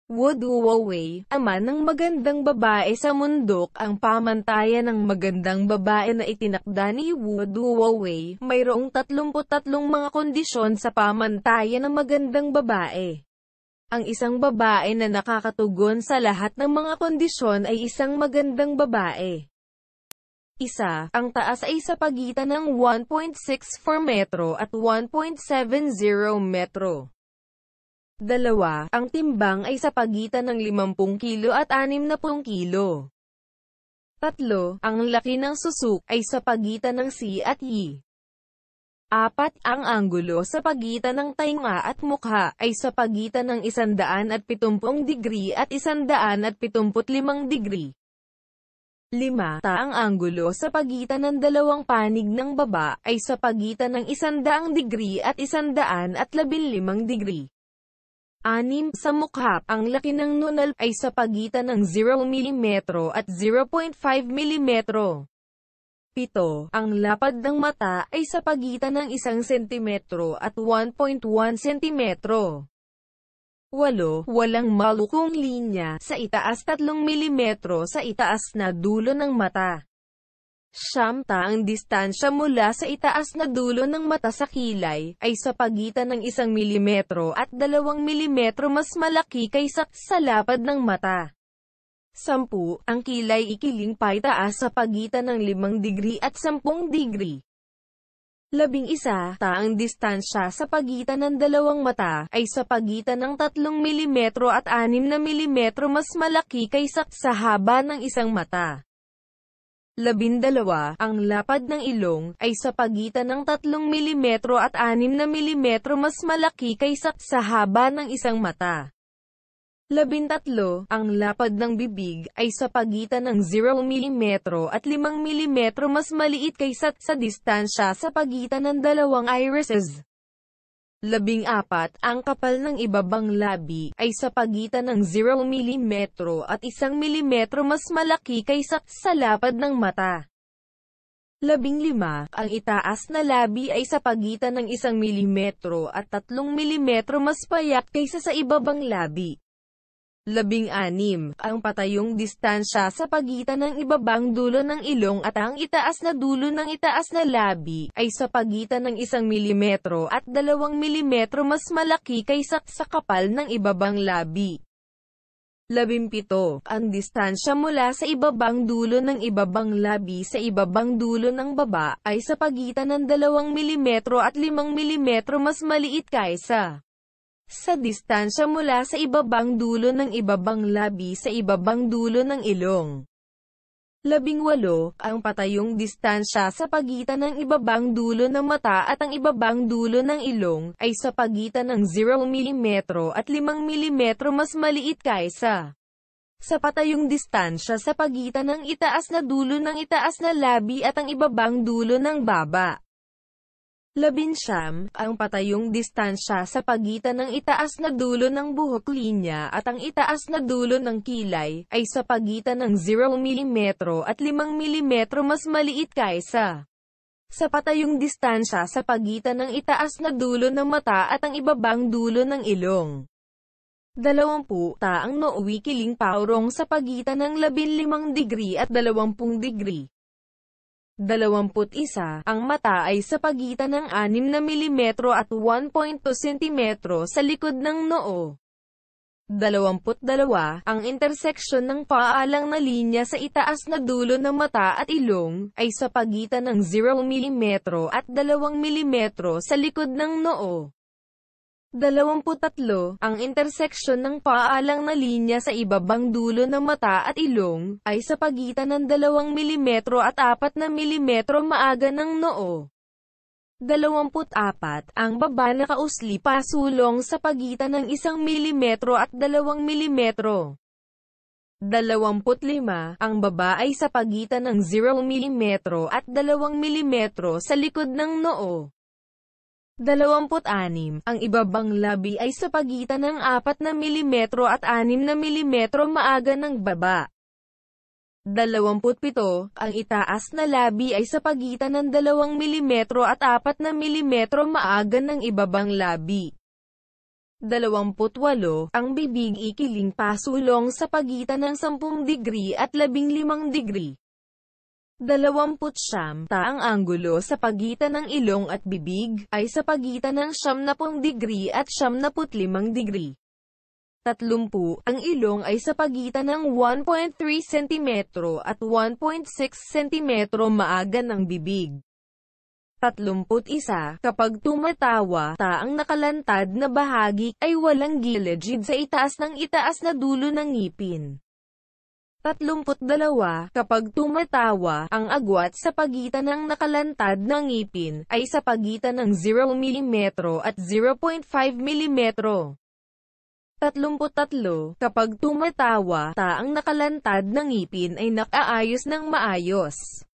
Wu Duowei, ama ng magandang babae sa mundok. Ang pamantayan ng magandang babae na itinakda ni Wu Duowei, mayroong 33 mga kondisyon sa pamantayan ng magandang babae. Ang isang babae na nakakatugon sa lahat ng mga kondisyon ay isang magandang babae. Isa, ang taas ay sa pagitan ng 1.64 metro at 1.70 metro. Dalawa, ang timbang ay sa pagitan ng 50 kilo at 60 kilo. Tatlo, ang laki ng susuk ay sa pagitan ng C at Y. Apat, ang anggulo sa pagitan ng tainga at mukha ay sa pagitan ng 170 degree at 175 degree. 5. Ang anggulo sa pagitan ng dalawang panig ng baba ay sa pagitan ng 100 degree at 115 degree. 6. Sa mukha, ang laki ng nunal ay sa pagitan ng 0 mm at 0.5 mm. 7. Ang lapad ng mata ay sa pagitan ng 1 cm at 1.1 cm. 8. Walang malukong linya sa itaas 3 mm sa itaas na dulo ng mata. 9. Ang distansya mula sa itaas na dulo ng mata sa kilay ay sa pagitan ng 1 mm at 2 mm mas malaki kaysa sa lapad ng mata. 10. Ang kilay ikiling paitaas sa pagitan ng 5 degree at 10 degree. 11. Ang distansya sa pagitan ng dalawang mata ay sa pagitan ng 3 mm at 6 mm mas malaki kaysa sa haba ng isang mata. 12. Ang lapad ng ilong ay sa pagitan ng 3 mm at 6 mm mas malaki kaysa sa haba ng isang mata. 13. Ang lapad ng bibig ay sa pagitan ng 0 mm at 5 mm mas maliit kaysa sa distansya sa pagitan ng dalawang irises. 14. Ang kapal ng ibabang labi ay sa pagitan ng 0 mm at 1 mm mas malaki kaysa sa lapad ng mata. 15. Ang itaas na labi ay sa pagitan ng 1 mm at 3 mm mas payak kaysa sa ibabang labi. 16. Ang patayong distansya sa pagitan ng ibabang dulo ng ilong at ang itaas na dulo ng itaas na labi ay sa pagitan ng 1 mm at 2 mm mas malaki kaysa sa kapal ng ibabang labi. 17. Ang distansya mula sa ibabang dulo ng ibabang labi sa ibabang dulo ng baba ay sa pagitan ng 2 mm at 5 mm mas maliit kaysa sa distansya mula sa ibabang dulo ng ibabang labi sa ibabang dulo ng ilong. 18. Ang patayong distansya sa pagitan ng ibabang dulo ng mata at ang ibabang dulo ng ilong ay sa pagitan ng 0 mm at 5 mm mas maliit kaysa sa patayong distansya sa pagitan ng itaas na dulo ng itaas na labi at ang ibabang dulo ng baba. 19. Ang patayong distansya sa pagitan ng itaas na dulo ng buhok linya at ang itaas na dulo ng kilay ay sa pagitan ng 0 mm at 5 mm mas maliit kaysa sa patayong distansya sa pagitan ng itaas na dulo ng mata at ang ibabang dulo ng ilong. 20. Ang noo kiling paurong sa pagitan ng 15 degree at 20 degree. 21. Ang mata ay sa pagitan ng 6 na mm at 1.2 cm sa likod ng noo. 22. Ang interseksyon ng paalang na linya sa itaas na dulo ng mata at ilong ay sa pagitan ng 0 mm at 2 mm sa likod ng noo. 23. Ang interseksyon ng paalang na linya sa ibabang dulo ng mata at ilong ay sa pagitan ng 2 mm at 4 na mm maaga ng noo. 24. Ang baba na kausli pasulong sa pagitan ng 1 mm at 2 mm. 25. Ang baba ay sa pagitan ng 0 mm at 2 mm sa likod ng noo. 26. Ang ibabang labi ay sa pagitan ng 4 na mm at 6 na mm maaga ng baba. 27. Ang itaas na labi ay sa pagitan ng 2 mm at 4 na mm maaga ng ibabang labi. 28. Ang bibig ikiling pasulong sa pagitan ng 10 degree at 15 degree. 29. Ang anggulo sa pagitan ng ilong at bibig, ay sa pagitan ng 90 degree at 75 degree. 30. Ang ilong ay sa pagitan ng 1.3 cm at 1.6 cm maaga ng bibig. 31. Kapag tumatawa, ang nakalantad na bahagi, ay walang gilid sa itaas na dulo ng ngipin. 32. Kapag tumatawa, ang agwat sa pagitan ng nakalantad na ngipin, ay sa pagitan ng 0 mm at 0.5 mm. 33. Kapag tumatawa, ang nakalantad na ngipin ay nakaayos ng maayos.